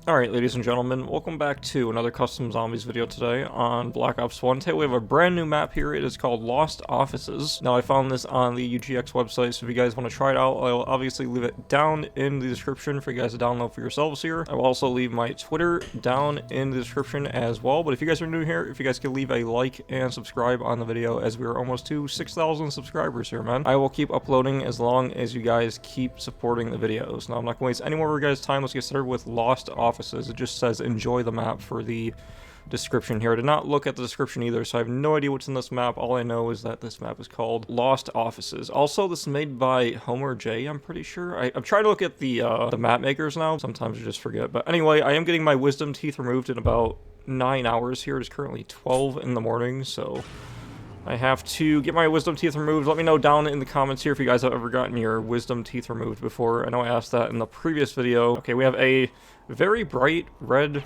Alright, ladies and gentlemen, welcome back to another Custom Zombies video today on Black Ops 1. Today we have a brand new map here. It is called Lost Offices. Now, I found this on the UGX website, so if you guys want to try it out, I'll obviously leave it down in the description for you guys to download for yourselves here. I will also leave my Twitter down in the description as well, but if you guys are new here, if you guys could leave a like and subscribe on the video, as we are almost to 6,000 subscribers here, man. I will keep uploading as long as you guys keep supporting the videos. Now, I'm not going to waste any more of your guys' time. Let's get started with Lost Offices. It just says enjoy the map for the description here. I did not look at the description either, so I have no idea what's in this map. All I know is that this map is called Lost Offices. Also, this is made by Homer J, I'm pretty sure. I'm trying to look at the map makers now. Sometimes I just forget. But anyway, I am getting my wisdom teeth removed in about 9 hours here. It is currently 12 in the morning, so I have to get my wisdom teeth removed. Let me know down in the comments here if you guys have ever gotten your wisdom teeth removed before. I know I asked that in the previous video. Okay, we have a very bright red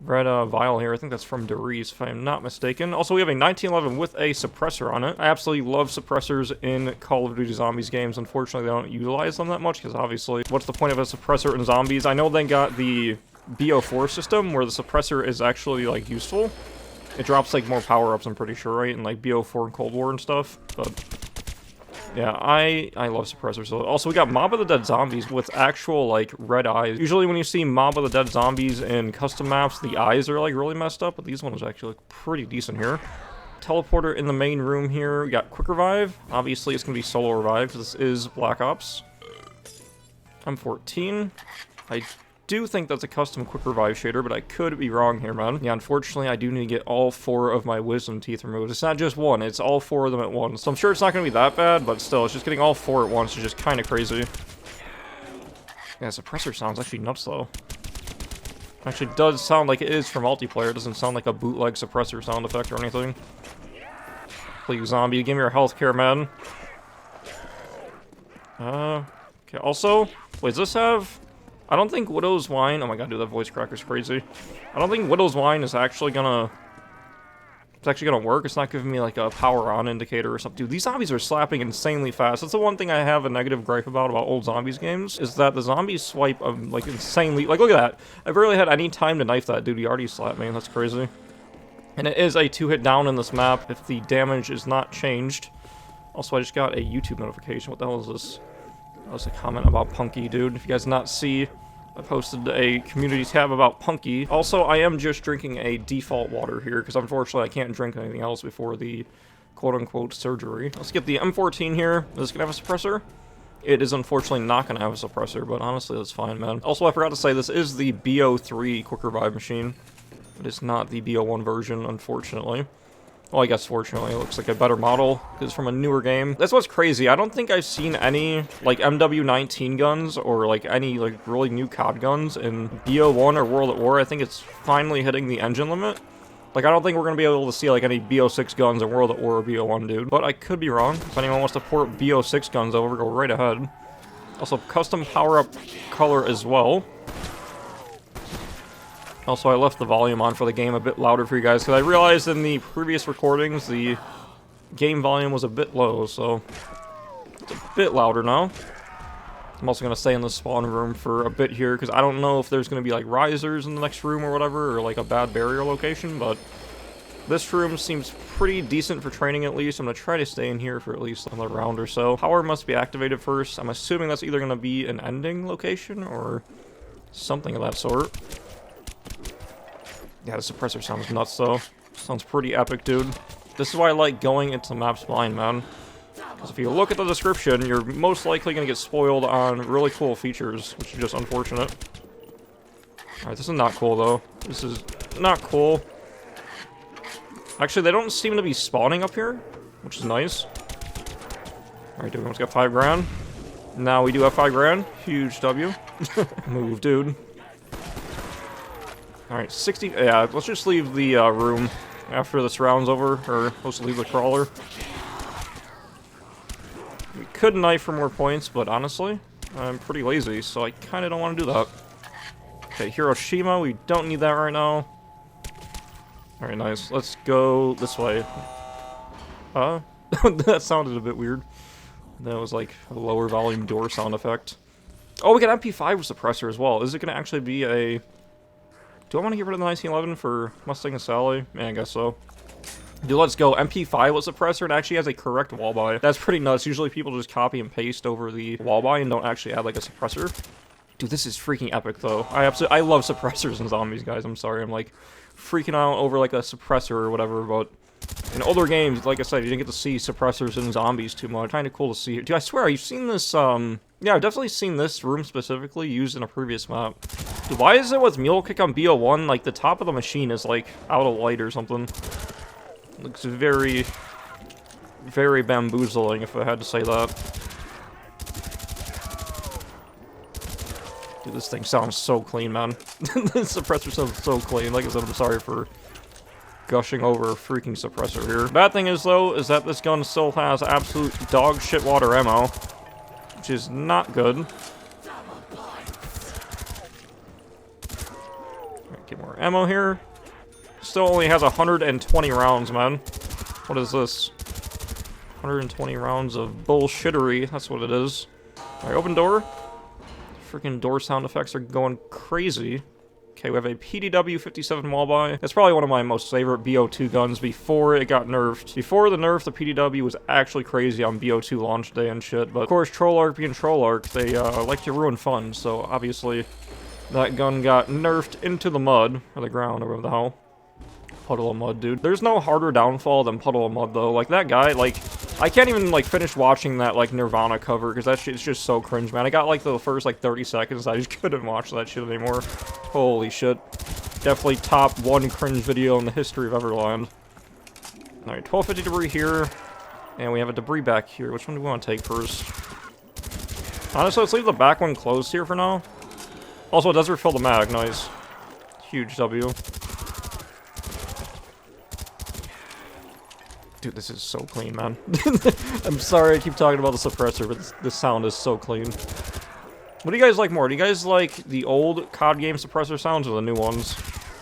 vial here. I think that's from Doris, if I'm not mistaken. Also, we have a 1911 with a suppressor on it. I absolutely love suppressors in Call of Duty Zombies games. Unfortunately, they don't utilize them that much, because obviously, what's the point of a suppressor in zombies? I know they got the BO4 system, where the suppressor is actually, like, useful. It drops, like, more power-ups, I'm pretty sure, right? In, like, BO4 and Cold War and stuff. But yeah, I love suppressors. So also, we got Mob of the Dead Zombies with actual, like, red eyes. Usually when you see Mob of the Dead Zombies in custom maps, the eyes are, like, really messed up, but these ones actually look pretty decent here. Teleporter in the main room here. We got Quick Revive. Obviously, it's going to be Solo Revive, because this is Black Ops. M14. I do think that's a custom Quick Revive shader, but I could be wrong here, man. Yeah, unfortunately, I do need to get all 4 of my wisdom teeth removed. It's not just one, it's all 4 of them at once. So I'm sure it's not going to be that bad, but still, it's just getting all 4 at once is just kind of crazy. Yeah, suppressor sounds actually nuts, though. Actually, does sound like it is for multiplayer. It doesn't sound like a bootleg suppressor sound effect or anything. Please, zombie, give me your healthcare, man. Okay, also, wait, does this have... I don't think Widow's Wine... Oh my god, dude, that voice crack is crazy. I don't think Widow's Wine is actually gonna... It's actually gonna work. It's not giving me, like, a power-on indicator or something. Dude, these zombies are slapping insanely fast. That's the one thing I have a negative gripe about old zombies games, is that the zombies swipe, like, insanely... Like, look at that. I've barely had any time to knife that dude. He already slapped me. That's crazy. And it is a 2-hit down in this map if the damage is not changed. Also, I just got a YouTube notification. What the hell is this? That was a comment about Punky, dude. If you guys did not see, I posted a community tab about Punky. Also, I am just drinking a default water here, because unfortunately I can't drink anything else before the quote-unquote surgery. Let's get the M14 here. Is this going to have a suppressor? It is unfortunately not going to have a suppressor, but honestly, that's fine, man. Also, I forgot to say, this is the BO3 Quick Revive machine. It is not the BO1 version, unfortunately. Well, I guess fortunately, it looks like a better model, because it's from a newer game. That's what's crazy. I don't think I've seen any, like, MW19 guns, or, like, any, like, really new COD guns in BO1 or World at War. I think it's finally hitting the engine limit. Like, I don't think we're gonna be able to see, like, any BO6 guns in World at War or BO1, dude. But I could be wrong. If anyone wants to port BO6 guns over, go right ahead. Also, custom power-up color as well. Also, I left the volume on for the game a bit louder for you guys, because I realized in the previous recordings the game volume was a bit low, so it's a bit louder now. I'm also going to stay in the spawn room for a bit here, because I don't know if there's going to be, like, risers in the next room or whatever, or, like, a bad barrier location, but this room seems pretty decent for training, at least. I'm going to try to stay in here for at least another round or so. Power must be activated first. I'm assuming that's either going to be an ending location, or something of that sort. Yeah, the suppressor sounds nuts, though. Sounds pretty epic, dude. This is why I like going into maps blind, man. Because if you look at the description, you're most likely going to get spoiled on really cool features, which is just unfortunate. Alright, this is not cool, though. This is not cool. Actually, they don't seem to be spawning up here, which is nice. Alright, dude, we almost got 5 grand. Now we do have 5 grand. Huge W. Move, dude. Alright, 60... Yeah, let's just leave the room after this round's over, or let's leave the crawler. We could knife for more points, but honestly, I'm pretty lazy, so I kind of don't want to do that. Okay, Hiroshima, we don't need that right now. Alright, nice. Let's go this way. That sounded a bit weird. That was like a lower volume door sound effect. Oh, we got MP5 suppressor as well. Is it going to actually be a Do I want to get rid of the 1911 for Mustang and Sally? Man, I guess so. Dude, let's go. MP5 was suppressor. It actually has a correct wall buy. That's pretty nuts. Usually people just copy and paste over the wall buy and don't actually add like a suppressor. Dude, this is freaking epic though. I love suppressors in zombies, guys. I'm sorry. I'm like freaking out over like a suppressor or whatever, but in older games, like I said, you didn't get to see suppressors in zombies too much. Kind of cool to see. Dude, I swear, you've seen this, yeah, I've definitely seen this room specifically used in a previous map. Dude, why is it with Mule Kick on BO1, like, the top of the machine is, like, out of light or something? Looks very, very bamboozling, if I had to say that. Dude, this thing sounds so clean, man. The suppressor sounds so clean. Like I said, I'm sorry for gushing over a freaking suppressor here. Bad thing is, though, is that this gun still has absolute dog shit water ammo, which is not good. Alright, get more ammo here. Still only has 120 rounds, man. What is this? 120 rounds of bullshittery. That's what it is. Alright, open door. Freaking door sound effects are going crazy. Okay, we have a PDW-57 wall buy. That's probably one of my most favorite BO2 guns before it got nerfed. Before the nerf, the PDW was actually crazy on BO2 launch day and shit. But of course, Trollarch being Trollarch, they like to ruin fun. So obviously, that gun got nerfed into the mud, or the ground, or whatever the hell. Puddle of mud, dude. There's no harder downfall than Puddle of Mud, though. Like, that guy, like, I can't even, like, finish watching that, like, Nirvana cover, because that shit's just so cringe, man. I got, like, the first, like, 30 seconds, I just couldn't watch that shit anymore. Holy shit. Definitely top 1 cringe video in the history of Everland. Alright, 1250 debris here, and we have a debris back here. Which one do we want to take first? Honestly, let's leave the back one closed here for now. Also, it does refill the mag, nice. Huge W. Dude, this is so clean, man. I'm sorry I keep talking about the suppressor, but this sound is so clean. What do you guys like more? Do you guys like the old COD game suppressor sounds or the new ones?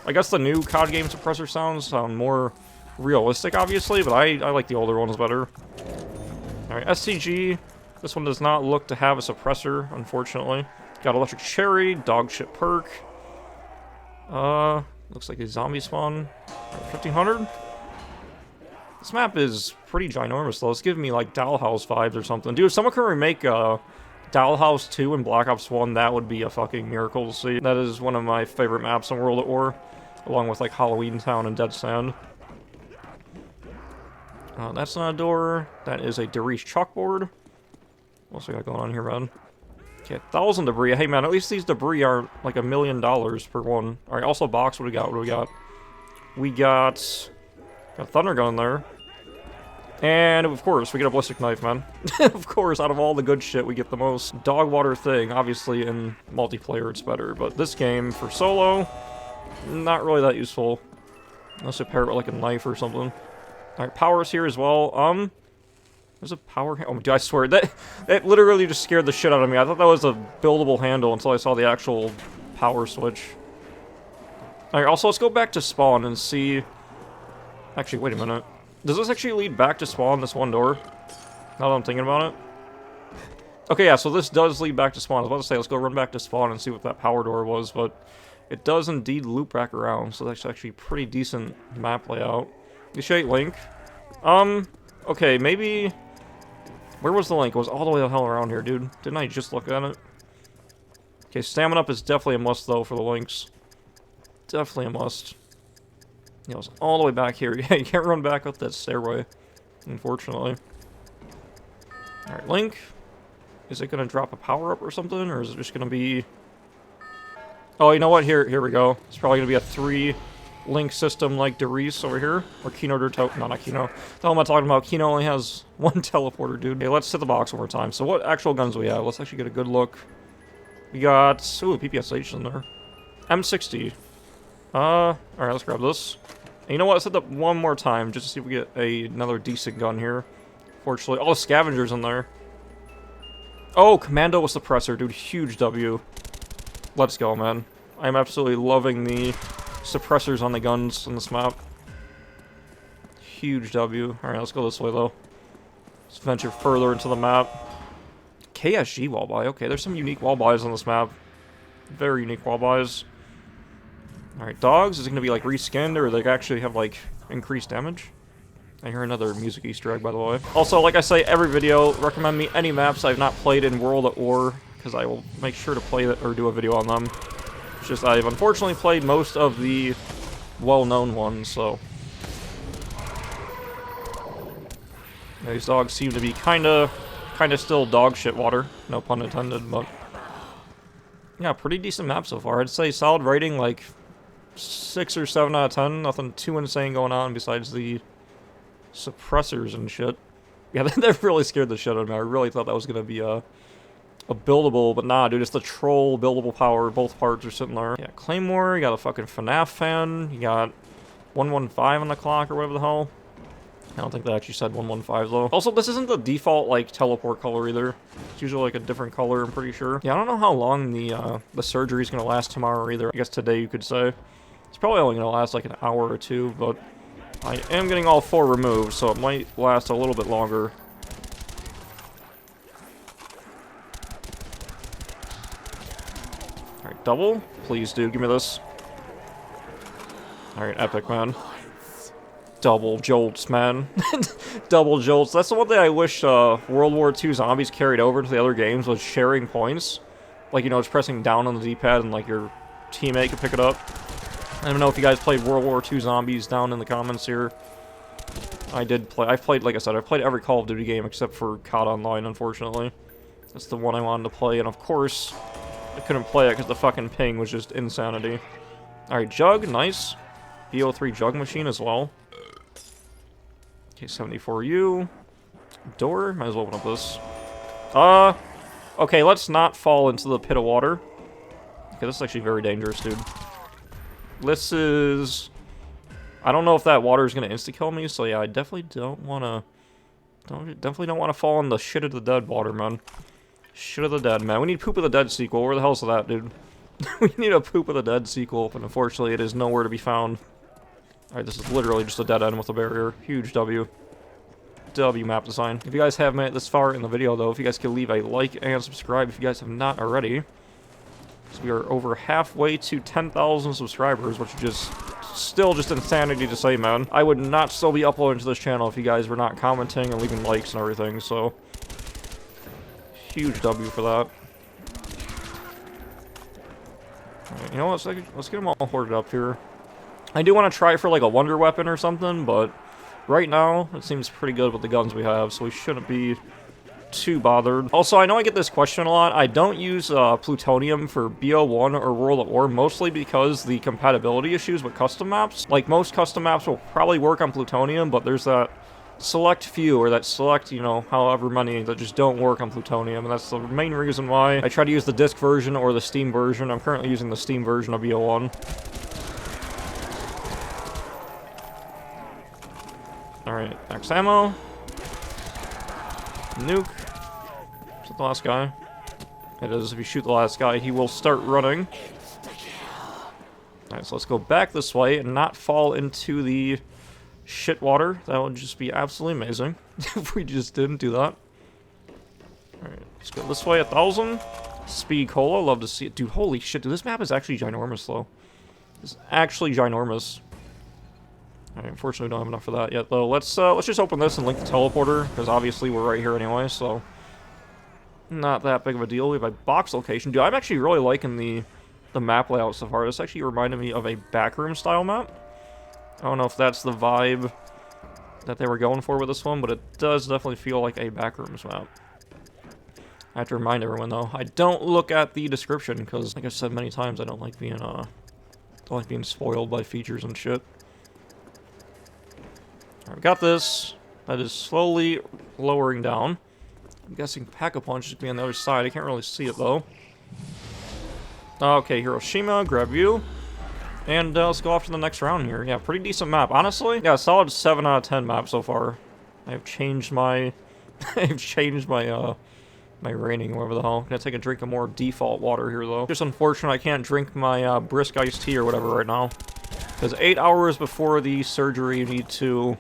I guess the new COD game suppressor sounds sound more realistic, obviously, but I like the older ones better. Alright, SCG. This one does not look to have a suppressor, unfortunately. Got Electric Cherry, Dog Shit Perk. Looks like a zombie spawn. 1500? This map is pretty ginormous, though. It's giving me, like, Dollhouse vibes or something. Dude, if someone can remake, Dollhouse 2 and Black Ops 1, that would be a fucking miracle to see. That is one of my favorite maps in World at War, along with, like, Halloween Town and Dead Sand. That's not a door. That is a Deriche chalkboard. What else we got going on here, man? Okay, 1,000 debris. Hey, man, at least these debris aren't, like, $1 million per one. Alright, also box. What do we got? What do we got? We got a thunder gun there. And, of course, we get a ballistic knife, man. Of course, out of all the good shit, we get the most dog water thing. Obviously, in multiplayer, it's better. But this game, for solo, not really that useful. Unless you pair it with, like, a knife or something. Alright, power's here as well. There's a power... Oh, dude, I swear, that literally just scared the shit out of me. I thought that was a buildable handle until I saw the actual power switch. Alright, also, let's go back to spawn and see... Actually, wait a minute. Does this actually lead back to spawn, this one door? Now that I'm thinking about it. Okay, yeah, so this does lead back to spawn. I was about to say, let's go run back to spawn and see what that power door was, but it does indeed loop back around, so that's actually pretty decent map layout. Initiate link. Okay, maybe... Where was the link? It was all the way the hell around here, dude. Didn't I just look at it? Okay, stamina up is definitely a must, though, for the links. Definitely a must. You know, it's all the way back here. Yeah, you can't run back up that stairway, unfortunately. Alright, link. Is it gonna drop a power-up or something, or is it just gonna be... Oh, you know what? Here we go. It's probably gonna be a 3-link system like Deriche over here. Or Kino Derto... No, not Kino. The hell am I talking about? Kino only has 1 teleporter, dude. Okay, let's hit the box one more time. So what actual guns do we have? Let's actually get a good look. We got... Ooh, PPSH in there. M60. Alright, let's grab this. And you know what? Let's hit that one more time, just to see if we get another decent gun here. Fortunately. Oh, scavengers in there. Oh, Commando with suppressor, dude. Huge W. Let's go, man. I'm absolutely loving the suppressors on the guns on this map. Huge W. Alright, let's go this way, though. Let's venture further into the map. KSG wall buy. Okay, there's some unique wall buys on this map. Very unique wall buys. Alright, dogs, is it gonna be like reskinned, or they actually have like increased damage? I hear another music Easter egg, by the way. Also, like I say every video, recommend me any maps I've not played in World at War, because I will make sure to play it or do a video on them. It's just I've unfortunately played most of the well-known ones, so... These dogs seem to be kinda still dog shit water, no pun intended, but... Yeah, pretty decent map so far. I'd say solid rating, like 6 or 7 out of 10. Nothing too insane going on besides the suppressors and shit. Yeah, that really scared the shit out of me. I really thought that was gonna be a buildable, but nah, dude, it's the troll buildable power. Both parts are sitting there. Yeah, Claymore, you got a fucking FNAF fan, you got 115 on the clock or whatever the hell. I don't think that actually said 115 though. Also, this isn't the default like teleport color either. It's usually like a different color, I'm pretty sure. Yeah, I don't know how long the surgery is gonna last tomorrow either. I guess today you could say. It's probably only gonna last like an hour or two, but I am getting all 4 removed, so it might last a little bit longer. Alright, double? Please, dude, give me this. Alright, epic, man. Double jolts, man. Double jolts. That's the one thing I wish World War II Zombies carried over to the other games, was sharing points. Like, you know, just pressing down on the D-pad and, like, your teammate could pick it up. I don't know if you guys played World War II Zombies down in the comments here. I did play. I've played, like I said, I've played every Call of Duty game except for COD Online, unfortunately. That's the one I wanted to play, and of course, I couldn't play it because the fucking ping was just insanity. Alright, Jug, nice. BO3 Jug machine as well. Okay, 74U. Door, might as well open up this. Okay, let's not fall into the pit of water. Okay, this is actually very dangerous, dude. This is... I don't know if that water is going to insta-kill me, so yeah, I definitely don't want to... Definitely don't want to fall in the shit of the dead water, man. Shit of the dead, man. We need Poop of the Dead sequel. Where the hell's that, dude? We need a Poop of the Dead sequel, but unfortunately it is nowhere to be found. Alright, this is literally just a dead end with a barrier. Huge W. W map design. If you guys have made it this far in the video, though, if you guys could leave a like and subscribe if you guys have not already. So we are over halfway to 10,000 subscribers, which is just still just insanity to say, man. I would not still be uploading to this channel if you guys were not commenting and leaving likes and everything, so... Huge W for that. Alright, you know what, let's get them all hoarded up here. I do want to try for like a wonder weapon or something, but right now it seems pretty good with the guns we have, so we shouldn't be too bothered. Also, I know I get this question a lot. I don't use plutonium for BO1 or World at War, mostly because the compatibility issues with custom maps. Like, most custom maps will probably work on plutonium, but there's that select few, or that select, you know, however many that just don't work on plutonium, and that's the main reason why I try to use the disc version or the Steam version. I'm currently using the Steam version of BO1. Alright, max ammo. Nuke. Is that the last guy? It is. If you shoot the last guy, he will start running. Alright, so let's go back this way and not fall into the shit water. That would just be absolutely amazing if we just didn't do that. Alright, let's go this way. 1,000. Speed Cola. Love to see it. Dude, holy shit. Dude, this map is actually ginormous, though. It's actually ginormous. Alright, unfortunately, we don't have enough for that yet, though. Let's just open this and link the teleporter, because obviously we're right here anyway, so... Not that big of a deal. We have a box location. Dude, I'm actually really liking the map layout so far. This actually reminded me of a backroom style map. I don't know if that's the vibe that they were going for with this one, but it does definitely feel like a backrooms map. I have to remind everyone, though, I don't look at the description, because, like I've said many times, I don't like being spoiled by features and shit. Alright, we got this. That is slowly lowering down. I'm guessing Pack-a-Punch is going to be on the other side. I can't really see it, though. Okay, Hiroshima, grab you. And let's go off to the next round here. Yeah, pretty decent map. Honestly, yeah, solid 7 out of 10 map so far. I've changed my... I've changed my, my rating, whatever the hell. I'm gonna take a drink of more default water here, though. Just unfortunate I can't drink my brisk iced tea or whatever right now. Because 8 hours before the surgery, you need to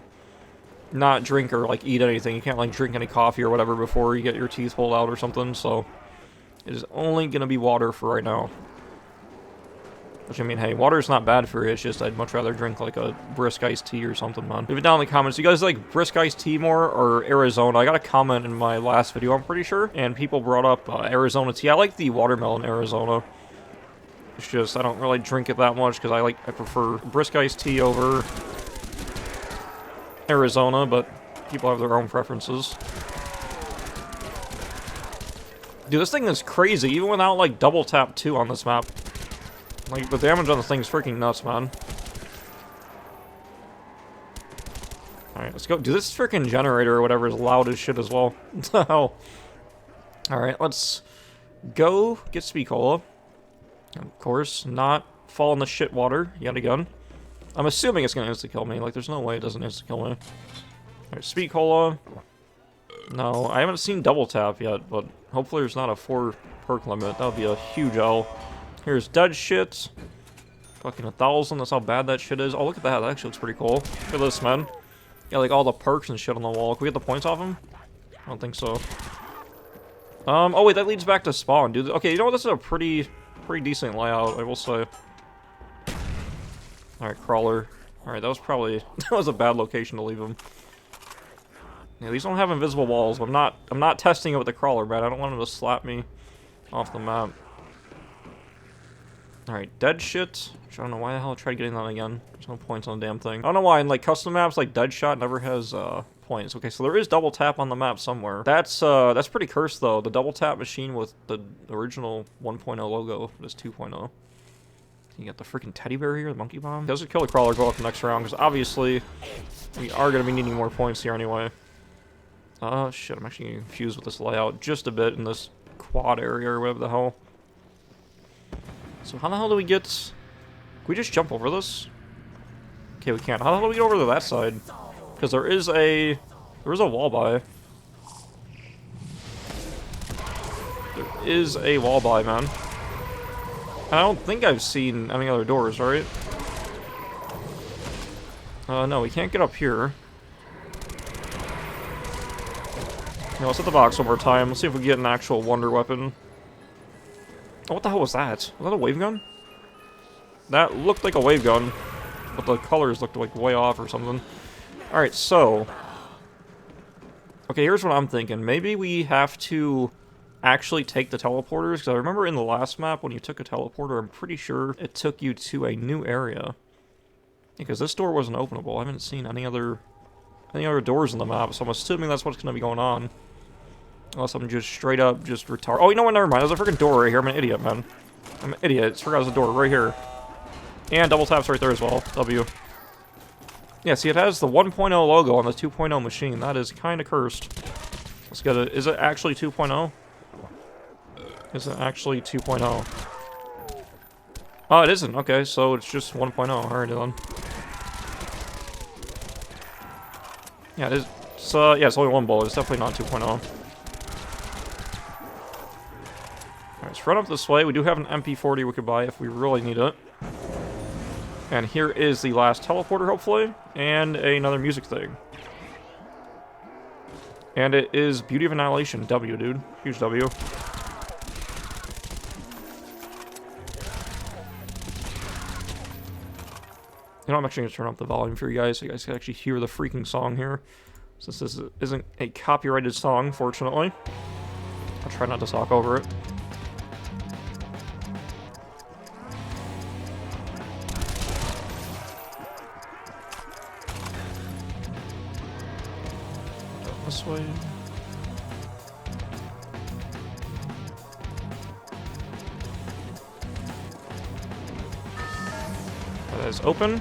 not drink or, like, eat anything. You can't, like, drink any coffee or whatever before you get your teeth pulled out or something, so... It is only gonna be water for right now. Which, I mean, hey, water's not bad for you. It's just I'd much rather drink, like, a brisk iced tea or something, man. Leave it down in the comments. You guys like brisk iced tea more or Arizona? I got a comment in my last video, I'm pretty sure. And people brought up Arizona tea. I like the watermelon Arizona. It's just, I don't really drink it that much because I prefer brisk iced tea over Arizona, but people have their own preferences. Dude, this thing is crazy, even without, like, double tap 2 on this map. Like, the damage on this thing is freaking nuts, man. Alright, let's go. Dude, this freaking generator or whatever is loud as shit as well. What the hell? Alright, let's go get Speed Cola. Of course, not fall in the shit water yet again. I'm assuming it's gonna insta-kill me. Like, there's no way it doesn't insta-kill me. Alright, Speed Cola. No, I haven't seen double tap yet, but hopefully there's not a 4 perk limit. That would be a huge L. Here's dead shit. Fucking 1,000, that's how bad that shit is. Oh, look at that, that actually looks pretty cool. Look at this, man. Yeah, like all the perks and shit on the wall. Can we get the points off him? I don't think so. Oh wait, that leads back to spawn, dude. Okay, you know what, this is a pretty decent layout, I will say. Alright, crawler. Alright, that was probably, that was a bad location to leave him. Yeah, these don't have invisible walls. I'm not testing it with the crawler, man. I don't want him to slap me off the map. Alright, dead shit. Which I don't know why the hell I tried getting that again. There's no points on the damn thing. I don't know why in like custom maps, like Deadshot never has points. Okay, so there is double tap on the map somewhere. That's pretty cursed though. The double tap machine with the original 1.0 logo. This 2.0. You got the freaking teddy bear here, the monkey bomb. Does it kill the crawler? Go up the next round because obviously we are gonna be needing more points here anyway. Shit, I'm actually getting confused with this layout just a bit in this quad area or whatever the hell. So how the hell do we get... Can we just jump over this? Okay, we can't. How the hell do we get over to that side? Because there is a wall by. There is a wall by, man. And I don't think I've seen any other doors, right? No, we can't get up here. No, let's hit the box one more time. Let's see if we get an actual wonder weapon. Oh, what the hell was that? Was that a wave gun? That looked like a wave gun, but the colors looked like way off or something. Alright, so... Okay, here's what I'm thinking. Maybe we have to actually take the teleporters, because I remember in the last map when you took a teleporter, I'm pretty sure it took you to a new area. Because this door wasn't openable. I haven't seen any other doors in the map, so I'm assuming that's what's going to be going on. Unless I'm just straight up just retarded. Oh, you know what? Never mind. There's a freaking door right here. I'm an idiot, man. I'm an idiot. I forgot there's a door right here. And double taps right there as well. W. Yeah, see, it has the 1.0 logo on the 2.0 machine. That is kind of cursed. Let's get it. Is it actually 2.0? Is it actually 2.0? Oh, it isn't. Okay, so it's just 1.0. Alright, then. Yeah, it is. So, yeah, it's only one bullet. It's definitely not 2.0. Alright, let's run up this way. We do have an MP40 we could buy if we really need it. And here is the last teleporter, hopefully. And another music thing. And it is Beauty of Annihilation. W, dude. Huge W. You know, I'm actually going to turn up the volume for you guys so you guys can actually hear the freaking song here. Since this isn't a copyrighted song, fortunately. I'll try not to talk over it. This way. That is open.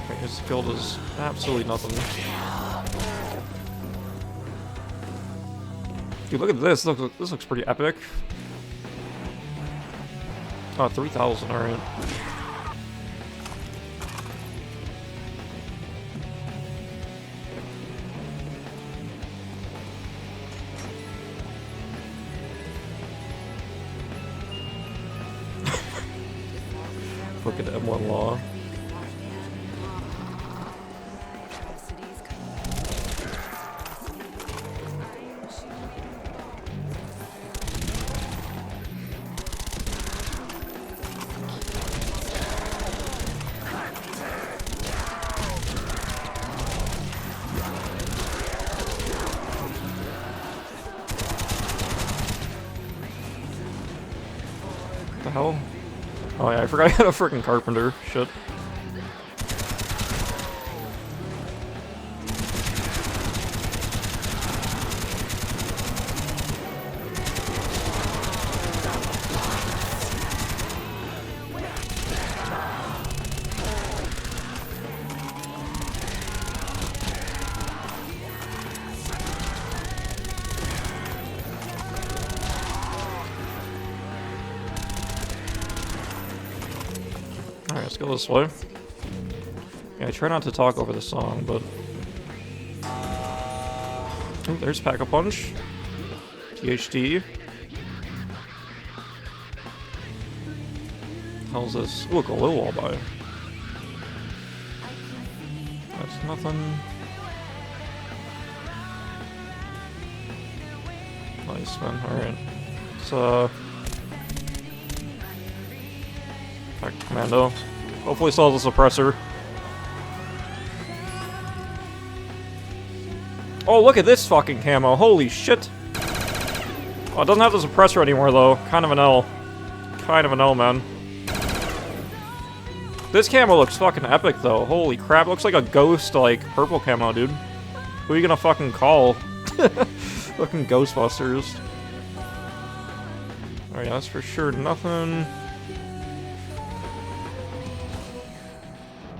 Okay, his build is absolutely nothing. Dude, look at this. Look, this looks pretty epic. Oh, 3,000, alright. Look at M1 Law. hell? Oh yeah, I forgot I had a freaking carpenter. Shit. Alright, let's go this way. Yeah, I try not to talk over the song, but... Oh, there's Pack-a-Punch. THD. How's this? Ooh, a glow wall by. That's nothing. Nice, man. Alright. It's, Pack Commando. Hopefully still has a suppressor. Oh, look at this fucking camo. Holy shit. Oh, it doesn't have the suppressor anymore, though. Kind of an L. Kind of an L, man. This camo looks fucking epic, though. Holy crap. It looks like a ghost, like, purple camo, dude. Who are you gonna fucking call? Fucking Ghostbusters. Alright, that's for sure nothing.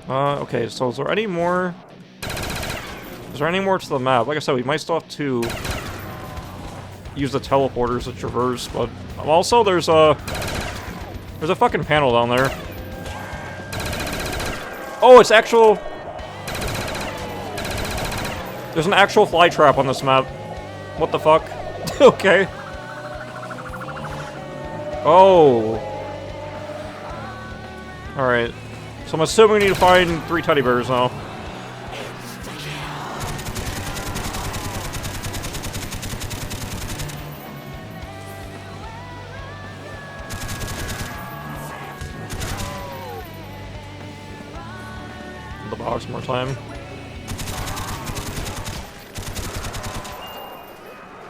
Okay, so is there any more? Is there any more to the map? Like I said, we might still have to use the teleporters to traverse, but also there's a fucking panel down there. Oh, it's actual... There's an actual fly trap on this map. What the fuck? Okay. Oh. Alright. So I'm assuming we need to find 3 teddy bears now. The box more time.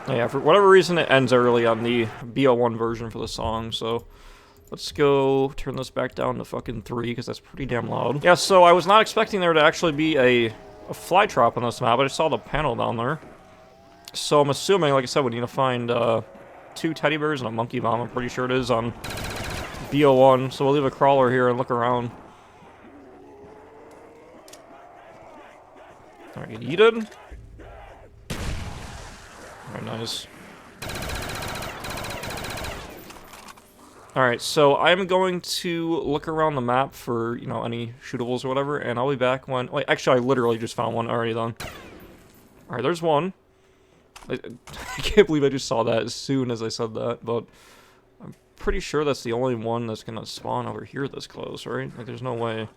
Yeah, for whatever reason it ends early on the BO1 version for the song, so... Let's go turn this back down to fucking 3, because that's pretty damn loud. Yeah, so I was not expecting there to actually be a fly trap on this map. I just saw the panel down there. So I'm assuming, like I said, we need to find 2 teddy bears and a monkey bomb. I'm pretty sure it is on BO1. So we'll leave a crawler here and look around. Alright, get yeeted. Alright, nice. Alright, so I'm going to look around the map for, you know, any shootables or whatever, and I'll be back when... Wait, actually, I literally just found one already done. Alright, there's one. I can't believe I just saw that as soon as I said that, but... I'm pretty sure that's the only one that's gonna spawn over here this close, right? Like, there's no way...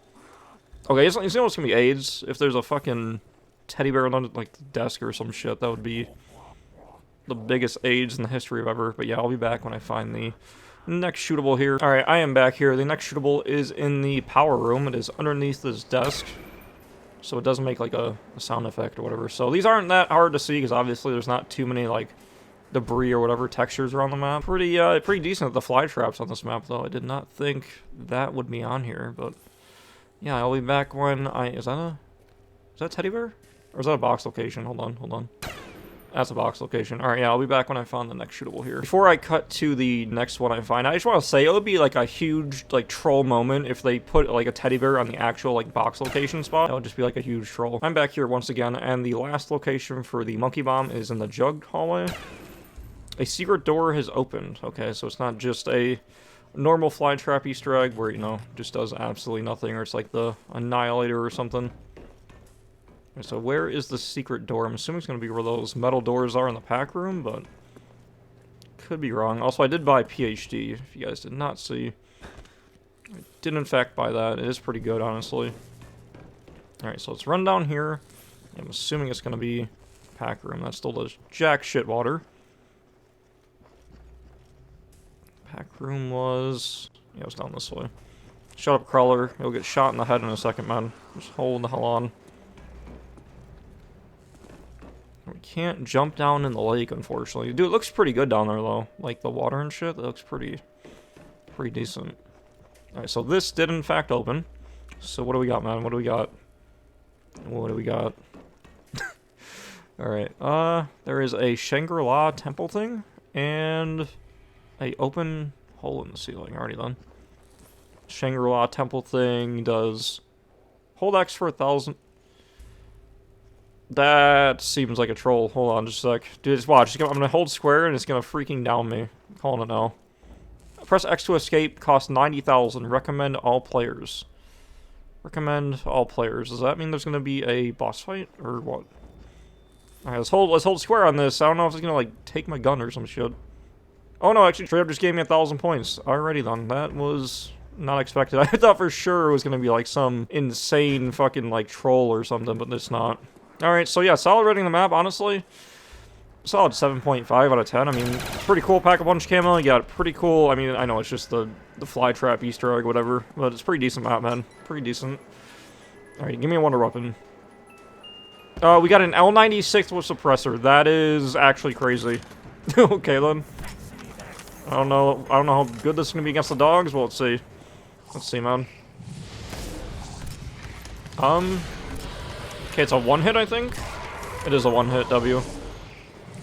Okay, you know what's gonna be AIDS? If there's a fucking teddy bear on, like, the desk or some shit, that would be... the biggest AIDS in the history of ever. But yeah, I'll be back when I find the... next shootable here. Alright, I am back here. The next shootable is in the power room. It is underneath this desk. So it doesn't make like a sound effect or whatever. So these aren't that hard to see because obviously there's not too many like debris or whatever textures around the map. Pretty decent at the fly traps on this map though. I did not think that would be on here, but yeah, I'll be back when is that teddy bear? Or is that a box location? Hold on. That's a box location. Alright, yeah, I'll be back when I found the next shootable here. Before I cut to the next one I find, I just want to say, it would be like a huge, like, troll moment if they put, like, a teddy bear on the actual, like, box location spot. That would just be, like, a huge troll. I'm back here once again, and the last location for the monkey bomb is in the jug hallway. A secret door has opened. Okay, so it's not just a normal fly trap Easter egg where, you know, just does absolutely nothing, or it's like the Annihilator or something. So where is the secret door? I'm assuming it's going to be where those metal doors are in the pack room, but could be wrong. Also, I did buy PhD, if you guys did not see. I did in fact buy that. It is pretty good, honestly. Alright, so let's run down here. I'm assuming it's going to be pack room. That still does jack shit water. Pack room was... yeah, it was down this way. Shut up, crawler. You'll get shot in the head in a second, man. Just hold the hell on. We can't jump down in the lake, unfortunately. Dude, it looks pretty good down there, though. Like, the water and shit, that looks pretty pretty decent. Alright, so this did in fact open. So what do we got, man? What do we got? What do we got? Alright, there is a Shangri-La temple thing, and a open hole in the ceiling. Already done. Shangri-La temple thing does hold X for 1,000. That seems like a troll. Hold on just a sec. Dude, just watch. I'm gonna hold square and it's gonna freaking down me. I'm calling it now. Press X to escape. Cost 90,000. Recommend all players. Recommend all players. Does that mean there's gonna be a boss fight or what? Alright, let's hold square on this. I don't know if it's gonna like take my gun or some shit. Oh no, actually straight up just gave me 1,000 points. Alrighty then. That was not expected. I thought for sure it was gonna be like some insane fucking like troll or something, but it's not. Alright, so yeah, solid rating the map, honestly. Solid 7.5 out of 10. I mean, pretty cool Pack-a-Punch camo. You got pretty cool, I mean, I know it's just the fly trap Easter egg, whatever, but it's pretty decent map, man. Pretty decent. Alright, give me a wonder weapon. We got an L96 with suppressor. That is actually crazy. Okay then. I don't know how good this is gonna be against the dogs. Well, let's see. Let's see, man. Okay, it's a one hit, I think. It is a one hit W.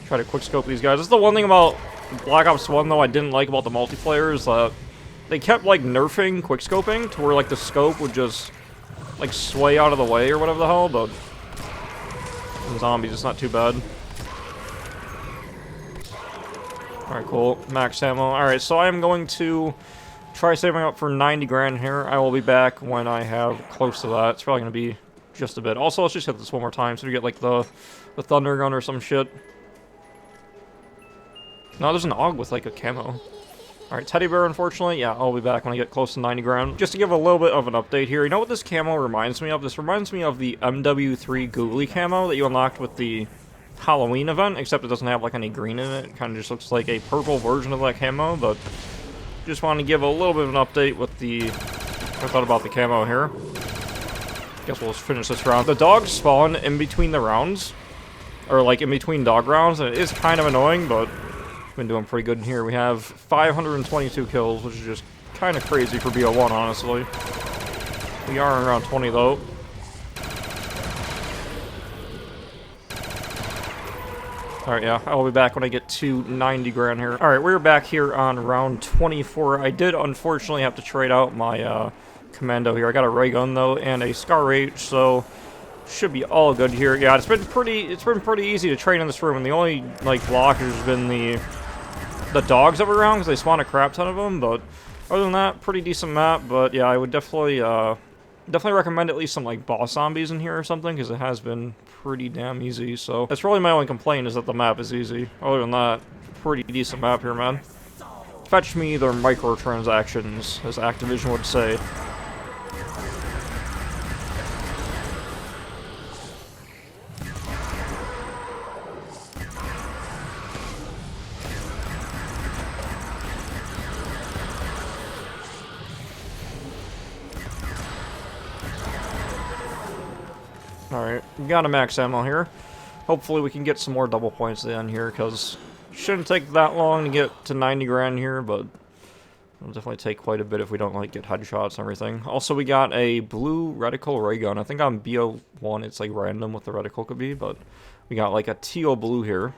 Try to quick scope these guys. This is the one thing about Black Ops 1 though I didn't like about the multiplayer is that they kept like nerfing quick scoping to where like the scope would just like sway out of the way or whatever the hell, but in zombies it's not too bad. Alright, cool. Max ammo. Alright, so I am going to try saving up for 90 grand here. I will be back when I have close to that. It's probably going to be just a bit. Also, let's just hit this one more time so we get like the thunder gun or some shit. No, there's an AUG with like a camo. Alright, teddy bear, unfortunately. Yeah, I'll be back when I get close to 90 grand. Just to give a little bit of an update here. You know what this camo reminds me of? This reminds me of the MW3 Googly camo that you unlocked with the Halloween event, except it doesn't have like any green in it. It kind of just looks like a purple version of that camo, but just want to give a little bit of an update with the I thought about the camo here. Guess we'll just finish this round. The dogs spawn in between the rounds, or like in between dog rounds, and it is kind of annoying, but we've been doing pretty good in here. We have 522 kills, which is just kind of crazy for BO1, honestly. We are around 20 though. Alright, yeah, I'll be back when I get to 90 grand here. Alright, we're back here on round 24. I did unfortunately have to trade out my commando here. I got a ray gun though and a Scar H, so should be all good here. Yeah, it's been pretty easy to train in this room, and the only like block has been the dogs every round because they spawn a crap ton of them. But other than that, pretty decent map. But yeah, I would definitely recommend at least some like boss zombies in here or something, because it has been pretty damn easy. So that's really my only complaint, is that the map is easy. Other than that, pretty decent map here, man. Fetch me their microtransactions, as Activision would say. Alright, we got a max ammo here. Hopefully we can get some more double points at the end here, because it shouldn't take that long to get to 90 grand here, but it'll definitely take quite a bit if we don't like get headshots and everything. Also, we got a blue reticle ray gun. I think on BO1 it's like random what the reticle could be, but we got like a teal blue here.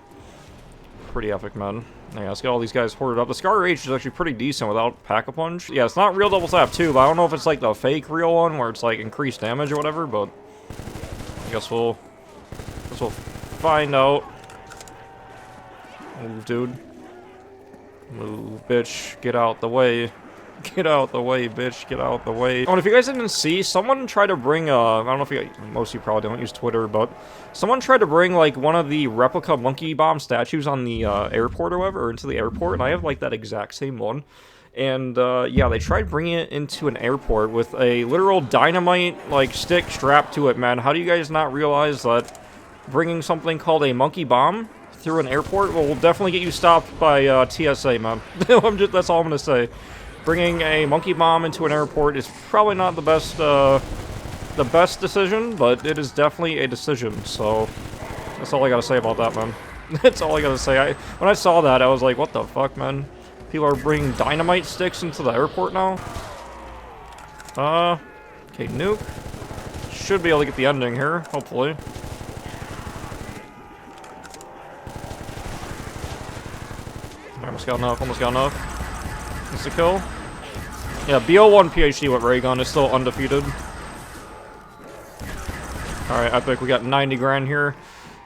Pretty epic, man. Yeah, let's get all these guys hoarded up. The Scar H is actually pretty decent without Pack-a-Punch. Yeah, it's not real double tap too, but I don't know if it's like the fake real one where it's like increased damage or whatever, but I guess we'll find out. Move, dude. Move, bitch. Get out the way. Get out the way, bitch. Get out the way. Oh, and if you guys didn't see, someone tried to bring, I don't know if you, most of you probably don't use Twitter, but someone tried to bring, like, one of the replica monkey bomb statues on the, airport or whatever, or into the airport, and I have, like, that exact same one. And, yeah, they tried bringing it into an airport with a literal dynamite, like, stick strapped to it, man. How do you guys not realize that bringing something called a monkey bomb through an airport will definitely get you stopped by, TSA, man? That's all I'm gonna say. Bringing a monkey bomb into an airport is probably not the best decision, but it is definitely a decision, so that's all I gotta say about that, man. That's all I gotta say. When I saw that, I was like, what the fuck, man? People are bringing dynamite sticks into the airport now. Okay, nuke. Should be able to get the ending here, hopefully. Almost got enough, almost got enough. Is the kill? Yeah, BO1 PhD with ray gun is still undefeated. Alright, epic. We got 90 grand here.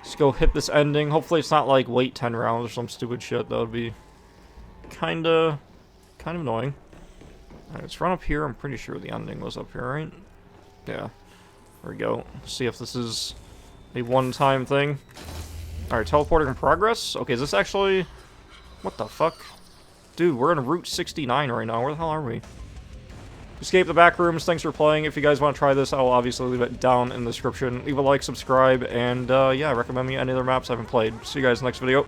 Let's go hit this ending. Hopefully it's not like wait 10 rounds or some stupid shit. That would be kind of annoying. Alright, let's run up here. I'm pretty sure the ending was up here, right? Yeah. There we go. See if this is a one-time thing. Alright, teleporting in progress. Okay, is this actually... What the fuck? Dude, we're in Route 69 right now. Where the hell are we? Escape the back rooms. Thanks for playing. If you guys want to try this, I will obviously leave it down in the description. Leave a like, subscribe, and yeah, recommend me any other maps I haven't played. See you guys next video.